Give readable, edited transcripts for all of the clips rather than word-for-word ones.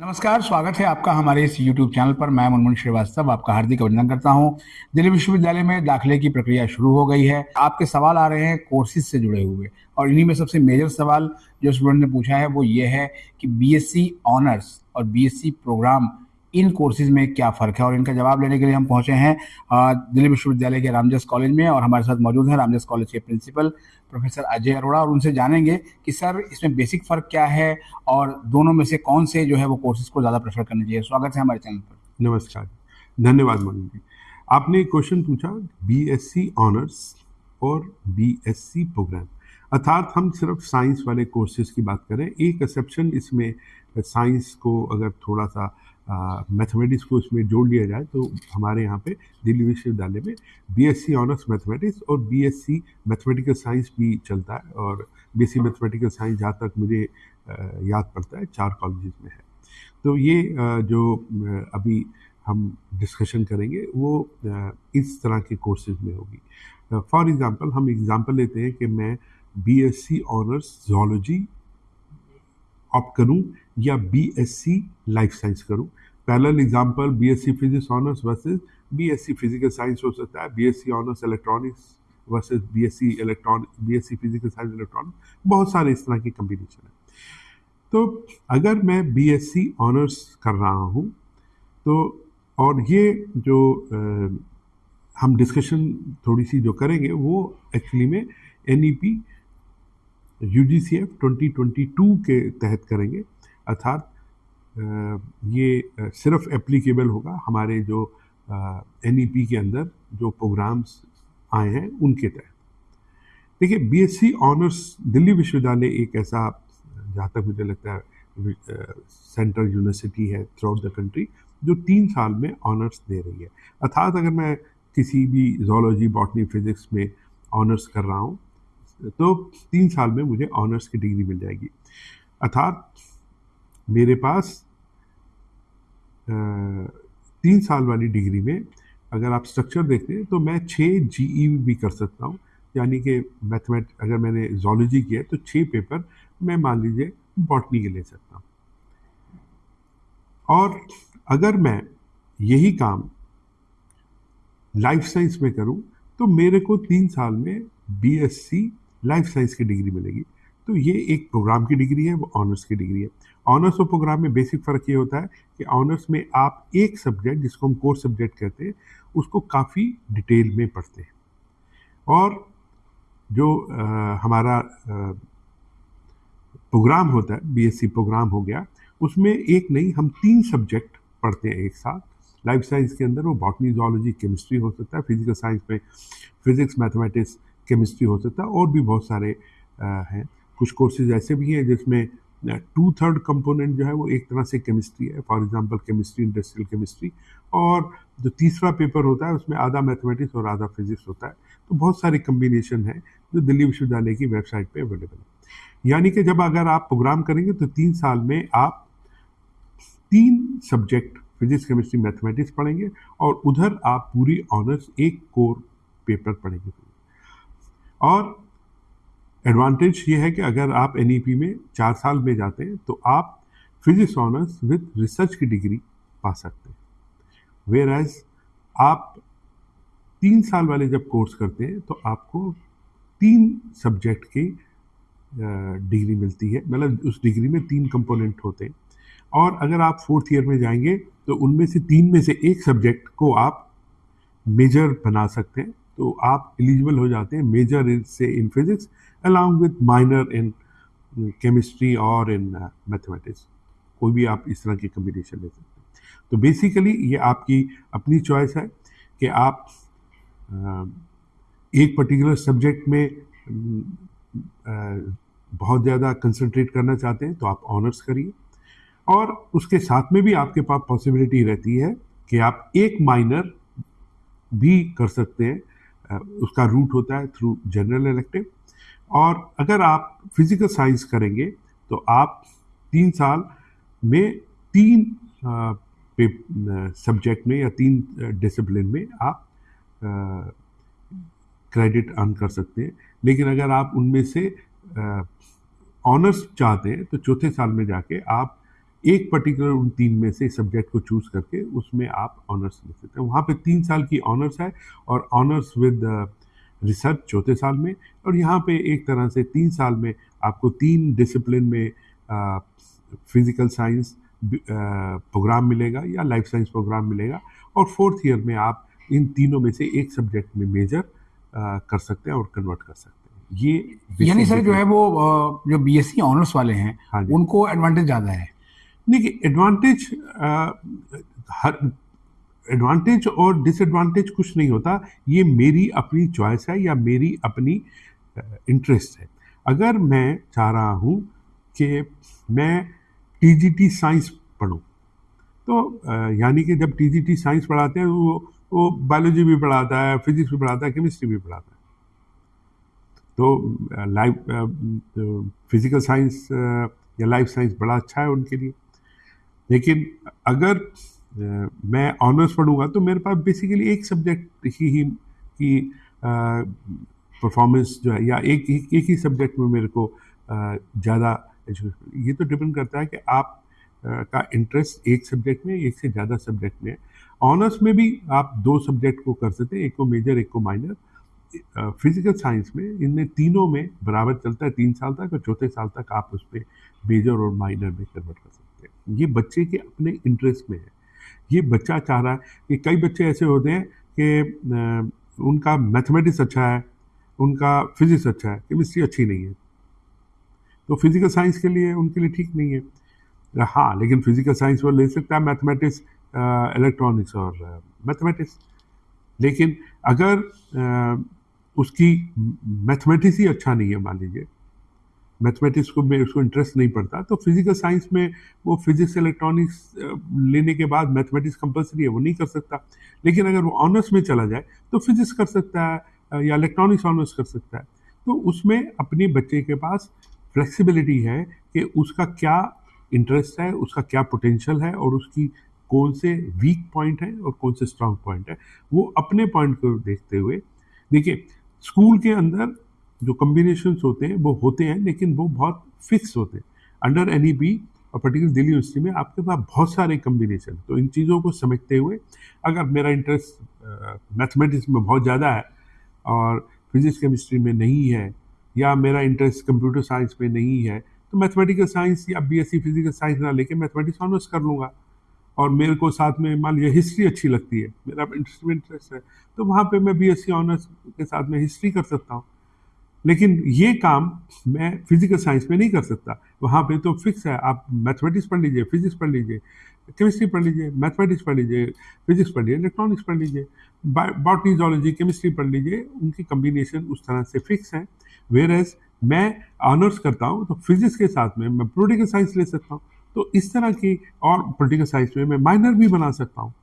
नमस्कार, स्वागत है आपका हमारे इस YouTube चैनल पर। मैं मुनमुन श्रीवास्तव आपका हार्दिक अभिनंदन करता हूं। दिल्ली विश्वविद्यालय में दाखिले की प्रक्रिया शुरू हो गई है। आपके सवाल आ रहे हैं कोर्सेज से जुड़े हुए, और इन्हीं में सबसे मेजर सवाल जो स्टूडेंट ने पूछा है वो ये है कि बीएससी ऑनर्स और बीएससी प्रोग्राम, इन कोर्सेज में क्या फ़र्क है। और इनका जवाब लेने के लिए हम पहुंचे हैं दिल्ली विश्वविद्यालय के रामजस कॉलेज में, और हमारे साथ मौजूद हैं रामजस कॉलेज के प्रिंसिपल प्रोफेसर अजय अरोड़ा। और उनसे जानेंगे कि सर इसमें बेसिक फ़र्क क्या है और दोनों में से कौन से जो है वो कोर्सेज को ज़्यादा प्रेफर करने चाहिए। स्वागत है हमारे चैनल पर। नमस्कार, धन्यवाद मनु जी। आपने एक क्वेश्चन पूछा बीएससी ऑनर्स और बीएससी प्रोग्राम, अर्थात हम सिर्फ साइंस वाले कोर्सेज की बात करें। एक एक्सेप्शन इसमें साइंस को अगर थोड़ा सा मैथमेटिक्स को इसमें जोड़ लिया जाए तो हमारे यहाँ पे दिल्ली विश्वविद्यालय में बीएससी ऑनर्स मैथमेटिक्स और बीएससी मैथमेटिकल साइंस भी चलता है। और बीएससी मैथमेटिकल साइंस जहाँ तक मुझे याद पड़ता है 4 कॉलेजेस में है। तो ये जो अभी हम डिस्कशन करेंगे वो इस तरह के कोर्सेज में होगी। फॉर एग्जांपल हम एग्जांपल लेते हैं कि मैं बीएससी ऑनर्स ज़ूलॉजी ऑप्ट करूं या बीएससी लाइफ साइंस करूं। Parallel example BSc physics honours versus BSc physical science हो सकता है, BSc honours electronics versus BSc physical science electronics, बहुत सारे इस तरह के कम्बिनेशन है। तो अगर मैं बीएससी ऑनर्स कर रहा हूँ तो, और ये जो हम डिस्कशन थोड़ी सी जो करेंगे वो एक्चुअली में एनईपी यूजीसीएफ 2022 के तहत करेंगे। अर्थात ये सिर्फ एप्लीकेबल होगा हमारे जो एनईपी के अंदर जो प्रोग्राम्स आए हैं उनके तहत। देखिए, बीएससी ऑनर्स दिल्ली विश्वविद्यालय एक ऐसा, जहाँ तक मुझे लगता है, सेंट्रल यूनिवर्सिटी है थ्रू आउट द कंट्री जो 3 साल में ऑनर्स दे रही है। अर्थात अगर मैं किसी भी ज़ूलॉजी, बॉटनी, फिजिक्स में ऑनर्स कर रहा हूँ तो 3 साल में मुझे ऑनर्स की डिग्री मिल जाएगी। अर्थात मेरे पास 3 साल वाली डिग्री में अगर आप स्ट्रक्चर देखते हैं तो मैं 6 जीई भी कर सकता हूँ। यानी कि अगर मैंने ज़ूलॉजी किया है तो 6 पेपर मैं मान लीजिए बॉटनी के ले सकता हूँ। और अगर मैं यही काम लाइफ साइंस में करूँ तो मेरे को 3 साल में बीएससी लाइफ साइंस की डिग्री मिलेगी। तो ये एक प्रोग्राम की डिग्री है, वो ऑनर्स की डिग्री है। ऑनर्स और प्रोग्राम में बेसिक फ़र्क ये होता है कि ऑनर्स में आप एक सब्जेक्ट, जिसको हम कोर सब्जेक्ट कहते हैं, उसको काफ़ी डिटेल में पढ़ते हैं। और जो हमारा प्रोग्राम होता है, बीएससी प्रोग्राम हो गया, उसमें एक नहीं हम 3 सब्जेक्ट पढ़ते हैं एक साथ। लाइफ साइंस के अंदर वो बॉटनी, ज़ूलॉजी, केमिस्ट्री हो सकता है। फिजिकल साइंस में फिजिक्स, मैथमेटिक्स, केमिस्ट्री हो सकता है, और भी बहुत सारे हैं। कुछ कोर्सेज ऐसे भी हैं जिसमें 2/3 कंपोनेंट जो है वो एक तरह से केमिस्ट्री है। For example chemistry, industrial chemistry, और जो तीसरा पेपर होता है उसमें आधा मैथमेटिक्स और आधा फिजिक्स होता है। तो बहुत सारे कम्बिनेशन है जो दिल्ली विश्वविद्यालय की वेबसाइट पे अवेलेबल है। यानी कि जब अगर आप प्रोग्राम करेंगे तो 3 साल में आप 3 सब्जेक्ट फिजिक्स, केमिस्ट्री, मैथमेटिक्स पढ़ेंगे, और उधर आप पूरी ऑनर्स एक कोर पेपर पढ़ेंगे। और एडवांटेज ये है कि अगर आप एनईपी में 4 साल में जाते हैं तो आप फिजिक्स ऑनर्स विद रिसर्च की डिग्री पा सकते हैं। वेयर एज आप 3 साल वाले जब कोर्स करते हैं तो आपको 3 सब्जेक्ट की डिग्री मिलती है। मतलब उस डिग्री में 3 कंपोनेंट होते हैं। और अगर आप 4th ईयर में जाएंगे तो उनमें से 3 में से एक सब्जेक्ट को आप मेजर बना सकते हैं। तो आप एलिजिबल हो जाते हैं मेजर से in physics along with minor in chemistry और इन मैथमेटिक्स। कोई भी आप इस तरह की कम्बिनेशन ले सकते हैं। तो बेसिकली ये आपकी अपनी चॉइस है कि आप एक पर्टिकुलर सब्जेक्ट में बहुत ज़्यादा कंसंट्रेट करना चाहते हैं तो आप ऑनर्स करिए, और उसके साथ में भी आपके पास पॉसिबिलिटी रहती है कि आप एक माइनर भी कर सकते हैं। उसका रूट होता है थ्रू जनरल इलेक्टिव। और अगर आप फिजिकल साइंस करेंगे तो आप 3 साल में 3 सब्जेक्ट में या 3 डिसिप्लिन में आप क्रेडिट अर्न कर सकते हैं। लेकिन अगर आप उनमें से ऑनर्स चाहते हैं तो 4थे साल में जाके आप एक पर्टिकुलर उन 3 में से सब्जेक्ट को चूज़ करके उसमें आप ऑनर्स ले सकते हैं। वहाँ पे 3 साल की ऑनर्स है और ऑनर्स विद रिसर्च चौथे साल में, और यहाँ पे एक तरह से 3 साल में आपको 3 डिसिप्लिन में फिज़िकल साइंस प्रोग्राम मिलेगा या लाइफ साइंस प्रोग्राम मिलेगा, और 4th ईयर में आप इन तीनों में से एक सब्जेक्ट में मेजर कर सकते हैं और कन्वर्ट कर सकते हैं। ये यानी बेसिक सर जो है डिफरेंस। वो जो बीएससी ऑनर्स वाले हैं हाँ जी। उनको एडवांटेज ज़्यादा है। देखिए, हर एडवांटेज और डिसएडवांटेज कुछ नहीं होता, ये मेरी अपनी चॉइस है या मेरी अपनी इंटरेस्ट है। अगर मैं चाह रहा हूँ कि मैं टीजीटी साइंस पढूँ, तो यानी कि जब टीजीटी साइंस पढ़ाते हैं वो बायोलॉजी भी पढ़ाता है, फिजिक्स भी पढ़ाता है, केमिस्ट्री भी पढ़ाता है। तो फिजिकल साइंस या लाइफ साइंस बड़ा अच्छा है उनके लिए। लेकिन अगर मैं ऑनर्स पढ़ूंगा तो मेरे पास बेसिकली एक सब्जेक्ट ही की परफॉर्मेंस जो है, या एक ही सब्जेक्ट में मेरे को ज़्यादा एजुकेशन, ये तो डिपेंड करता है कि आप का इंटरेस्ट एक सब्जेक्ट में, एक से ज़्यादा सब्जेक्ट में है। ऑनर्स में भी आप 2 सब्जेक्ट को कर सकते हैं, एक को मेजर एक को माइनर। फिजिकल साइंस में इनमें तीनों में बराबर चलता है 3 साल तक, और चौथे साल तक आप उस पर मेजर और माइनर में कन्वर्ट कर सकते हैं। ये बच्चे के अपने इंटरेस्ट में है। ये बच्चा चाह रहा है कि कई बच्चे ऐसे होते हैं कि उनका मैथमेटिक्स अच्छा है, उनका फिजिक्स अच्छा है, केमिस्ट्री अच्छी नहीं है, तो फिजिकल साइंस के लिए उनके लिए ठीक नहीं है। हाँ, लेकिन फिजिकल साइंस वो ले सकता है मैथमेटिक्स, इलेक्ट्रॉनिक्स और मैथमेटिक्स। लेकिन अगर उसकी मैथमेटिक्स ही अच्छा नहीं है, मान लीजिए मैथमेटिक्स को में उसको इंटरेस्ट नहीं पड़ता, तो फिजिकल साइंस में वो फिजिक्स इलेक्ट्रॉनिक्स लेने के बाद मैथमेटिक्स कंपलसरी है, वो नहीं कर सकता। लेकिन अगर वो ऑनर्स में चला जाए तो फिजिक्स कर सकता है, या इलेक्ट्रॉनिक्स ऑनर्स कर सकता है। तो उसमें अपने बच्चे के पास फ्लेक्सिबिलिटी है कि उसका क्या इंटरेस्ट है, उसका क्या पोटेंशियल है, और उसकी कौन से वीक पॉइंट है और कौन से स्ट्रांग पॉइंट है, वो अपने पॉइंट को देखते हुए। देखिए, स्कूल के अंदर जो कॉम्बिनेशंस होते हैं वो होते हैं, लेकिन वो बहुत फिक्स होते हैं। अंडर एनईपी और पर्टिकुलर दिल्ली यूनिवर्सिटी में आपके पास बहुत सारे कॉम्बिनेशन। तो इन चीज़ों को समझते हुए, अगर मेरा इंटरेस्ट मैथमेटिक्स में बहुत ज़्यादा है और फिजिक्स केमिस्ट्री में नहीं है, या मेरा इंटरेस्ट कंप्यूटर साइंस में नहीं है, तो मैथमेटिकल साइंस या बीएससी फिजिकल साइंस ना लेके मैथमेटिक्स ऑनर्स कर लूँगा। और मेरे को साथ में मान लीजिए हिस्ट्री अच्छी लगती है, मेरा इंटरेस्ट है, तो वहाँ पे मैं बीएससी ऑनर्स के साथ में हिस्ट्री कर सकता हूँ। लेकिन ये काम मैं फिजिकल साइंस में नहीं कर सकता। वहाँ पे तो फिक्स है, आप मैथमेटिक्स पढ़ लीजिए, फिजिक्स पढ़ लीजिए, केमिस्ट्री पढ़ लीजिए, मैथमेटिक्स पढ़ लीजिए, फिजिक्स पढ़ लीजिए, इलेक्ट्रॉनिक्स पढ़ लीजिए, बॉटनी जूलॉजी केमिस्ट्री पढ़ लीजिए। उनकी कम्बिनेशन उस तरह से फिक्स है। वेयर एज मैं ऑनर्स करता हूँ तो फिजिक्स के साथ में मैं पॉलिटिकल साइंस ले सकता हूँ, तो इस तरह की, और पॉलिटिकल साइंस में मैं माइनर भी बना सकता हूँ।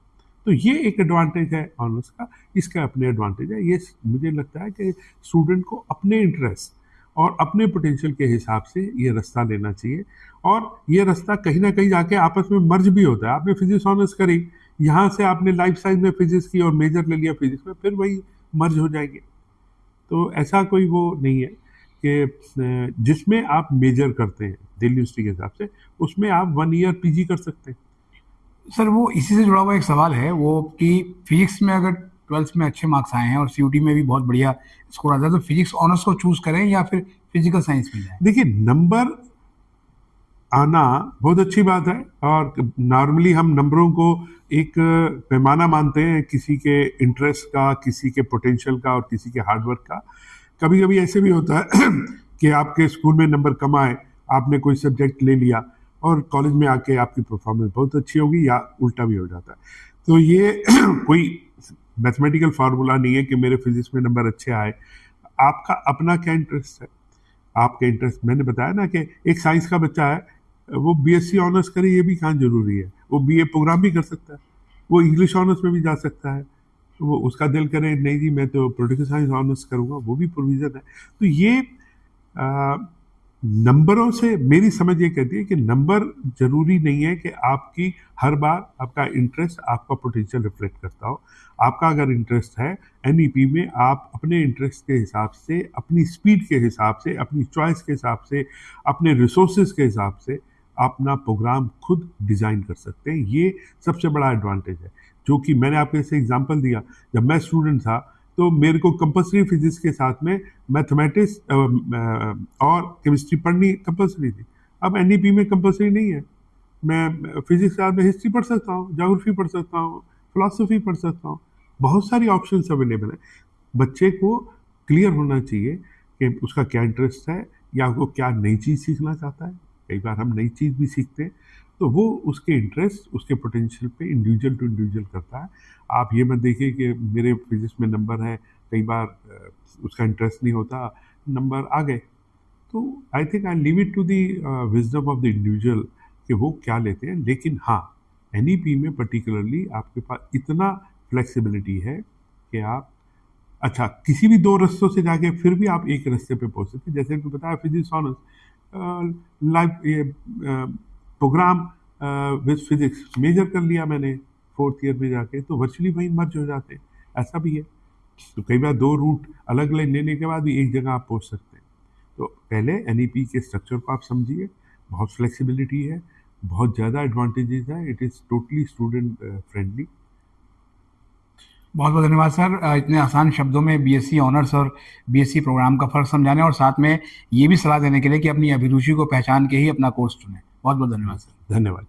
तो ये एक एडवांटेज है ऑनर्स का, इसका अपने एडवांटेज है। ये मुझे लगता है कि स्टूडेंट को अपने इंटरेस्ट और अपने पोटेंशियल के हिसाब से ये रास्ता लेना चाहिए, और ये रास्ता कहीं ना कहीं जाके आपस में मर्ज भी होता है। आपने फिजिक्स ऑनर्स करी, यहाँ से आपने लाइफ साइंस में फिजिक्स की और मेजर ले लिया फिजिक्स में, फिर वही मर्ज हो जाएंगे। तो ऐसा कोई वो नहीं है कि जिसमें आप मेजर करते हैं दिल्ली यूनिवर्सिटी के हिसाब से, उसमें आप 1 ईयर पीजी कर सकते हैं। सर वो इसी से जुड़ा हुआ एक सवाल है वो कि फिजिक्स में अगर 12th में अच्छे मार्क्स आए हैं और सीयूटी में भी बहुत बढ़िया स्कोर आता है, तो फिजिक्स ऑनर्स को चूज करें या फिर फिजिकल साइंस में जाएं? देखिए, नंबर आना बहुत अच्छी बात है, और नॉर्मली हम नंबरों को एक पैमाना मानते हैं, किसी के इंटरेस्ट का, किसी के पोटेंशियल का, और किसी के हार्डवर्क का। कभी कभी ऐसे भी होता है कि आपके स्कूल में नंबर कम आए, आपने कोई सब्जेक्ट ले लिया और कॉलेज में आके आपकी परफॉर्मेंस बहुत अच्छी होगी, या उल्टा भी हो जाता है। तो ये कोई मैथमेटिकल फार्मूला नहीं है कि मेरे फिजिक्स में नंबर अच्छे आए। आपका अपना क्या इंटरेस्ट है, आपके इंटरेस्ट, मैंने बताया ना कि एक साइंस का बच्चा है, वो बीएससी ऑनर्स करे, ये भी कहाँ जरूरी है, वो बीए प्रोग्राम भी कर सकता है, वो इंग्लिश ऑनर्स में भी जा सकता है। तो वो उसका दिल करे नहीं जी मैं तो पॉलिटिकल साइंस ऑनर्स करूँगा, वो भी प्रोविज़न है। तो ये नंबरों से मेरी समझ ये कहती है कि नंबर जरूरी नहीं है कि आपकी हर बार आपका इंटरेस्ट, आपका पोटेंशियल रिफ्लेक्ट करता हो। आपका अगर इंटरेस्ट है एनईपी में, आप अपने इंटरेस्ट के हिसाब से, अपनी स्पीड के हिसाब से, अपनी चॉइस के हिसाब से, अपने रिसोर्सेज के हिसाब से अपना प्रोग्राम खुद डिज़ाइन कर सकते हैं। ये सबसे बड़ा एडवांटेज है, जो कि मैंने आपको जैसे एग्जांपल दिया। जब मैं स्टूडेंट था तो मेरे को कंपलसरी फिजिक्स के साथ में मैथमेटिक्स और केमिस्ट्री पढ़नी कंपलसरी थी। अब एनईपी में कंपलसरी नहीं है। मैं फिजिक्स के साथ में हिस्ट्री पढ़ सकता हूँ, ज्योग्राफी पढ़ सकता हूँ, फिलॉसफी पढ़ सकता हूँ। बहुत सारी ऑप्शंस अवेलेबल है। बच्चे को क्लियर होना चाहिए कि उसका क्या इंटरेस्ट है या वो क्या नई चीज़ सीखना चाहता है। कई बार हम नई चीज़ भी सीखते हैं, तो वो उसके इंटरेस्ट, उसके पोटेंशियल पे इंडिविजुअल टू इंडिविजुअल करता है। आप ये मत देखिए कि मेरे फिजिक्स में नंबर हैं, कई बार उसका इंटरेस्ट नहीं होता, नंबर आ गए। तो I think I leave it to the wisdom of the individual कि वो क्या लेते हैं। लेकिन हाँ, एनईपी में पर्टिकुलरली आपके पास इतना फ्लेक्सिबिलिटी है कि आप अच्छा किसी भी दो रास्तों से जाके फिर भी आप एक रास्ते पे पहुंच सकते हैं। जैसे कि बताया फिजिक्स ऑनर्स लाइव ये प्रोग्राम विद फिजिक्स मेजर कर लिया मैंने 4th ईयर में जाके, तो वर्चुअली वहीं मर्ज हो जाते हैं। ऐसा भी है। तो कई बार दो रूट अलग अलग लेने के बाद भी एक जगह आप पहुंच सकते हैं। तो पहले एनईपी के स्ट्रक्चर को आप समझिए, बहुत फ्लेक्सिबिलिटी है, बहुत ज़्यादा एडवांटेजेस है, it is totally student friendly. बहुत बहुत धन्यवाद सर, इतने आसान शब्दों में बीएससी ऑनर्स और बीएससी प्रोग्राम का फ़र्क समझाने और साथ में ये भी सलाह देने के लिए कि अपनी अभिरुचि को पहचान के ही अपना कोर्स चुनें। बहुत बहुत धन्यवाद सर। धन्यवाद।